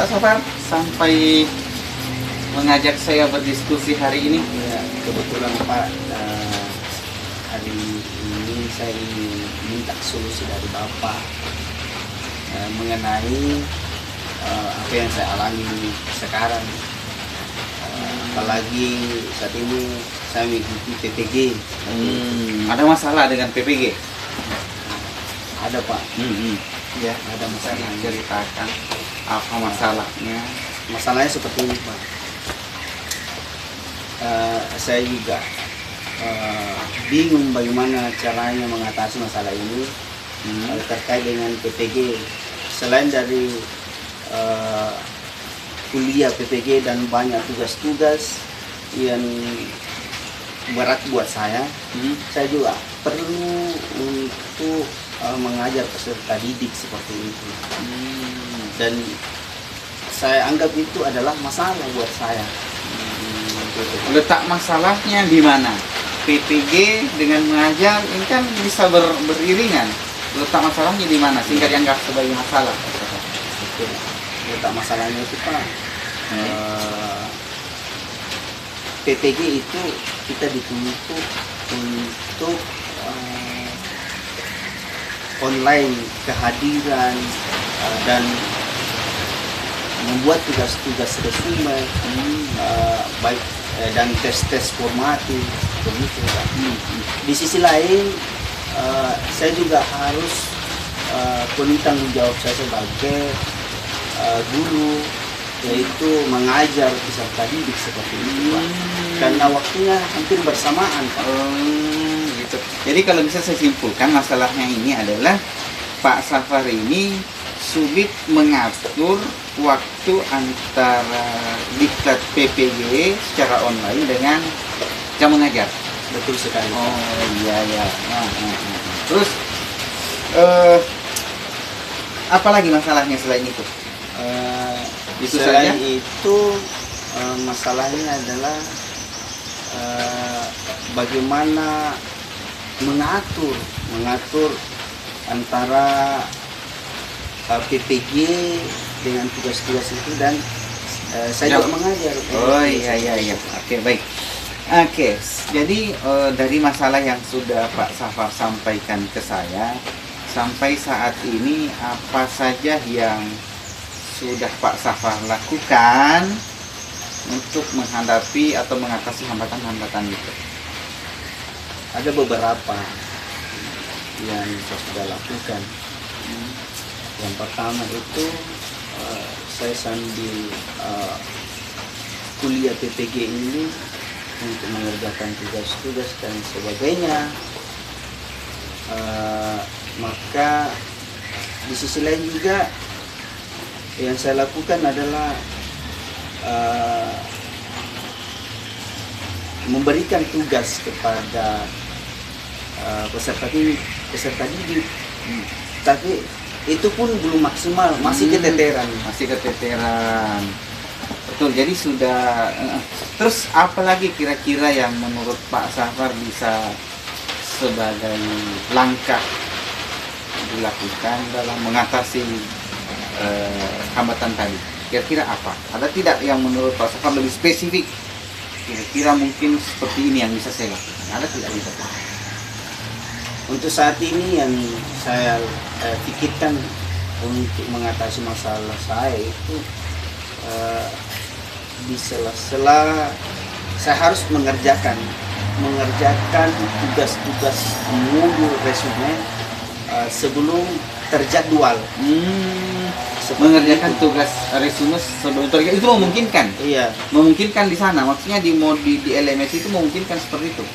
Pak Safar sampai mengajak saya berdiskusi hari ini? Ya, kebetulan Pak, hari ini saya ingin minta solusi dari Bapak mengenai apa yang saya alami sekarang. Apalagi saat ini saya mengikuti PPG. Ada masalah dengan PPG? Ada Pak. Ya, Ada masalah. ceritakan apa masalahnya. Masalahnya seperti ini Pak. Saya juga bingung bagaimana caranya mengatasi masalah ini terkait dengan PPG. Selain dari kuliah PPG dan banyak tugas-tugas yang berat buat saya juga perlu untuk mengajar peserta didik seperti itu. Dan saya anggap itu adalah masalah buat saya. Letak masalahnya di mana? PPG dengan mengajar ini kan bisa beriringan. Letak masalahnya di mana sehingga dianggap sebagai masalah? Oke. Letak masalahnya itu Pak, PPG itu kita dituntut untuk online kehadiran dan membuat tugas-tugas resume, baik dan tes-tes formatif begitu Pak. Di sisi lain saya juga harus penuhi tanggung jawab saya sebagai guru, yaitu mengajar peserta didik seperti itu Pak. Karena waktunya hampir bersamaan Pak. Gitu. Jadi kalau bisa saya simpulkan masalahnya ini adalah Pak Safar ini sulit mengatur waktu antara diklat PPG secara online dengan jam mengajar. Betul sekali. Oh iya ya. Terus apa lagi masalahnya selain itu? Itu Selain saja? itu masalahnya adalah bagaimana mengatur antara PPG dengan tugas-tugas itu dan saya juga mengajar. Oh iya. Oke, baik. Oke, jadi dari masalah yang sudah Pak Safar sampaikan ke saya, sampai saat ini apa saja yang sudah Pak Safar lakukan untuk menghadapi atau mengatasi hambatan-hambatan itu? Ada beberapa yang saya sudah lakukan. Yang pertama itu saya sambil kuliah PPG ini untuk mengerjakan tugas-tugas dan sebagainya, maka di sisi lain juga yang saya lakukan adalah memberikan tugas kepada peserta didik, tapi itu pun belum maksimal, masih keteteran. Betul, jadi sudah. Terus apa lagi kira-kira yang menurut Pak Safar bisa sebagai langkah dilakukan dalam mengatasi hambatan tadi? Kira-kira apa? Ada tidak yang menurut Pak Safar lebih spesifik? Kira-kira mungkin seperti ini yang bisa saya lakukan. Ada tidak bisa? Untuk saat ini yang saya pikirkan untuk mengatasi masalah saya itu di sela-sela saya harus mengerjakan tugas-tugas modul resume sebelum terjadwal. Mengerjakan tugas resume sebelum terjadwal itu memungkinkan? Iya. Memungkinkan di sana, maksudnya di LMS itu memungkinkan seperti itu?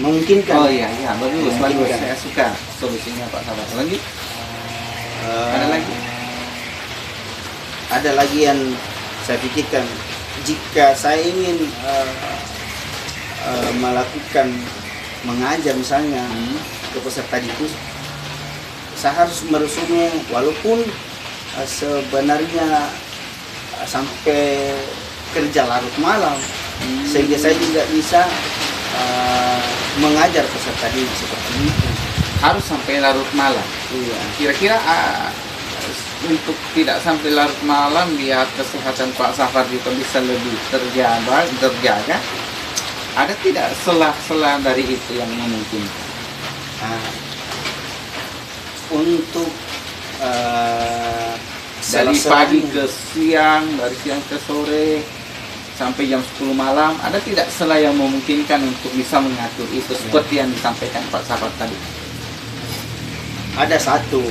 Memungkinkan. Oh iya, bagus. Saya suka solusinya Pak Safar. Lanjut. Ada lagi? Ada lagi yang saya pikirkan, jika saya ingin melakukan mengajar misalnya ke peserta didik, saya harus meresume walaupun sebenarnya sampai kerja larut malam, sehingga saya juga bisa mengajar peserta didik seperti itu. Harus sampai larut malam? Iya. Kira-kira untuk tidak sampai larut malam, biar kesehatan Pak Safar juga bisa lebih terjaga. Ada tidak sela-sela dari itu yang memungkinkan? Nah, untuk Dari pagi ke siang, dari siang ke sore, sampai jam 10 malam, ada tidak sela yang memungkinkan untuk bisa mengatur itu seperti yang disampaikan Pak Safar tadi? ada satu,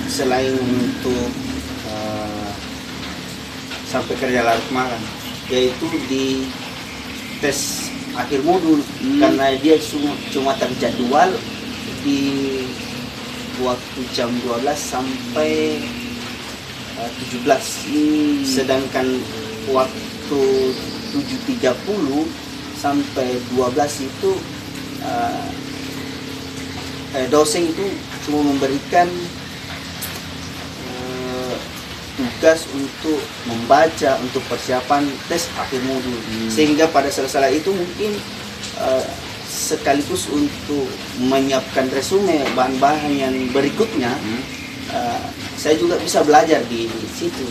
selain untuk sampai kerja larut malam, yaitu di tes akhir modul, karena dia cuma terjadwal di waktu jam 12 sampai 17, sedangkan waktu 7.30 sampai 12 itu dosen itu cuma memberikan tugas untuk membaca untuk persiapan tes akhir modul, sehingga pada saat itu mungkin sekaligus untuk menyiapkan resume bahan-bahan yang berikutnya, saya juga bisa belajar di situ.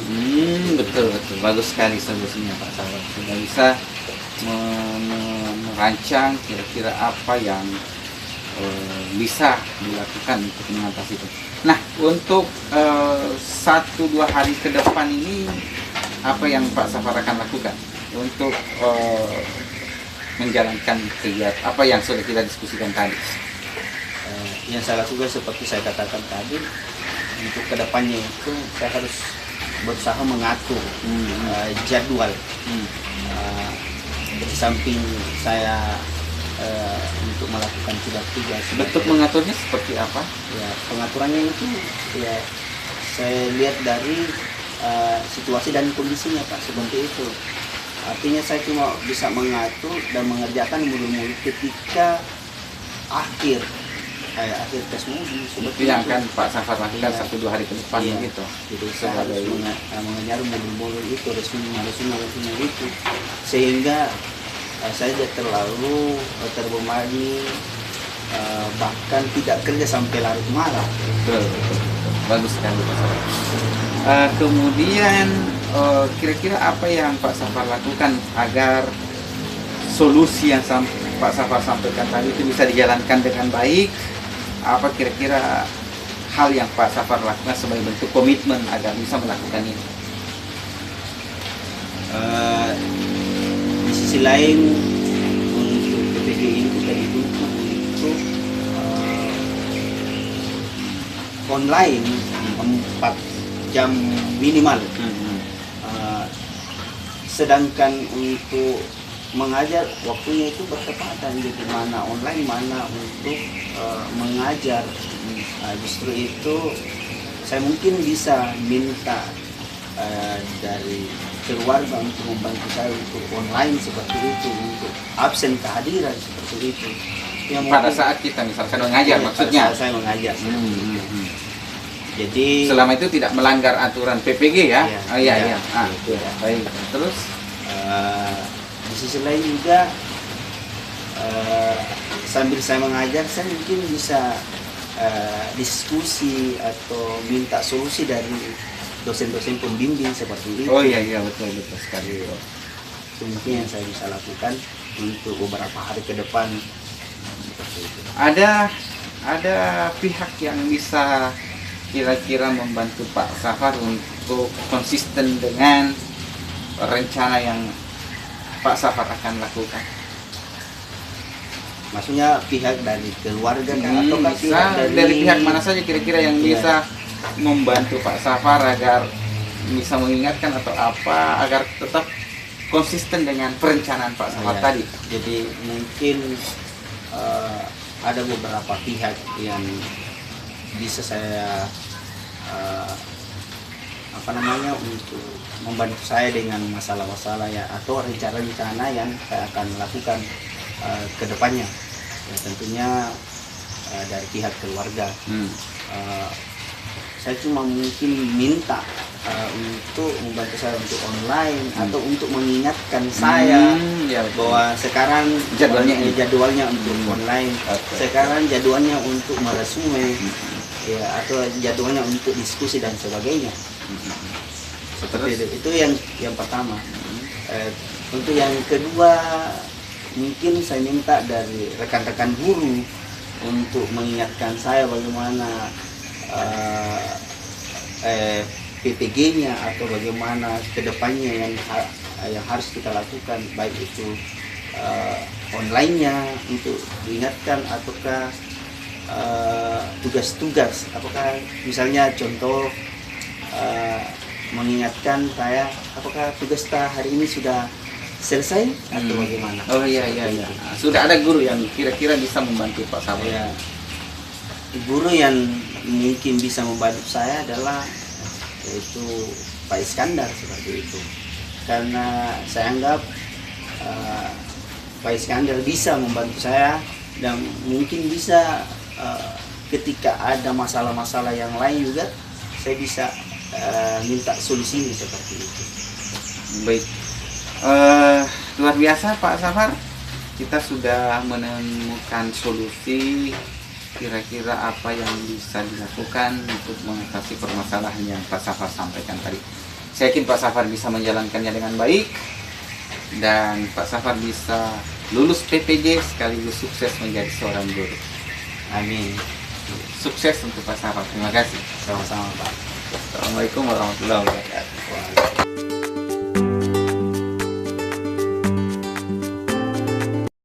Betul, bagus sekali solusinya Pak Safar. Sudah bisa merancang kira-kira apa yang bisa dilakukan untuk mengatasi itu. Nah, untuk 1-2 hari ke depan ini apa yang Pak Safar akan lakukan untuk menjalankan kegiatan apa yang sudah kita diskusikan tadi? Yang saya lakukan seperti saya katakan tadi, untuk kedepannya itu saya harus berusaha mengatur jadwal. Di samping saya untuk melakukan tugas-tugas. Bentuk mengaturnya seperti apa? Ya, pengaturannya itu ya saya lihat dari situasi dan kondisinya Pak, seperti itu. Artinya saya cuma bisa mengatur dan mengerjakan modul-modul ketika akhir tes modul. Seperti yang akan Pak Safar lakukan 1-2 hari ke depan gitu. Jadi saya harus mengejar modul-modul itu, resume itu, sehingga saya tidak terlalu terbebani, bahkan tidak kerja sampai larut malam. Betul. Bagus sekali Pak Safar. Kemudian kira-kira apa yang Pak Safar lakukan agar solusi yang Pak Safar sampaikan tadi itu bisa dijalankan dengan baik? Apa kira-kira hal yang Pak Safar lakukan sebagai bentuk komitmen agar bisa melakukan ini? Di sisi lain, untuk PPG ini kita dituntut untuk online 4 jam minimal. Sedangkan untuk mengajar waktunya itu bertepatan, jadi mana online mana untuk mengajar. Justru itu saya mungkin bisa minta dari keluarga untuk membantu saya untuk online seperti itu, untuk absen kehadiran seperti itu. Yang pada saat kita misalkan mengajar, maksudnya saya mengajar. Jadi selama itu tidak melanggar aturan PPG ya? Iya. Baik. Terus di sisi lain juga sambil saya mengajar, saya mungkin bisa diskusi atau minta solusi dari dosen-dosen pembimbing seperti itu. Oh iya betul sekali. Itu mungkin yang saya bisa lakukan untuk beberapa hari ke depan. Ada pihak yang bisa kira-kira membantu Pak Safar untuk konsisten dengan rencana yang Pak Safar akan lakukan? Maksudnya pihak dari keluarga atau dari pihak mana saja kira-kira yang bisa membantu Pak Safar agar bisa mengingatkan atau apa agar tetap konsisten dengan perencanaan Pak Safar tadi? Jadi mungkin ada beberapa pihak yang bisa saya untuk membantu saya dengan masalah-masalah ya, atau rencana-rencana yang saya akan lakukan ke depannya. Ya, tentunya dari pihak keluarga. Saya cuma mungkin minta untuk membantu saya untuk online atau untuk mengingatkan saya bahwa sekarang jadwalnya untuk online, sekarang jadwalnya untuk meresume. ya atau jadwalnya untuk diskusi dan sebagainya. Seperti itu yang pertama. Untuk yang kedua, mungkin saya minta dari rekan-rekan guru untuk mengingatkan saya bagaimana PPG-nya atau bagaimana kedepannya yang harus kita lakukan, baik itu online-nya untuk diingatkan ataukah tugas-tugas, apakah misalnya contoh mengingatkan saya apakah tugas kita hari ini sudah selesai atau bagaimana. Oh iya. Sudah ada guru yang kira-kira bisa membantu Pak Safar? Ya, guru yang mungkin bisa membantu saya adalah yaitu Pak Iskandar, seperti itu. Karena saya anggap Pak Iskandar bisa membantu saya dan mungkin bisa ketika ada masalah-masalah yang lain juga saya bisa minta solusinya seperti itu. Baik, luar biasa Pak Safar, kita sudah menemukan solusi kira-kira apa yang bisa dilakukan untuk mengatasi permasalahan yang Pak Safar sampaikan tadi. Saya yakin Pak Safar bisa menjalankannya dengan baik dan Pak Safar bisa lulus PPJ sekaligus sukses menjadi seorang guru. Amin. Sukses untuk Pak Safar. Terima kasih. Sama-sama Pak. Assalamualaikum warahmatullahi wabarakatuh.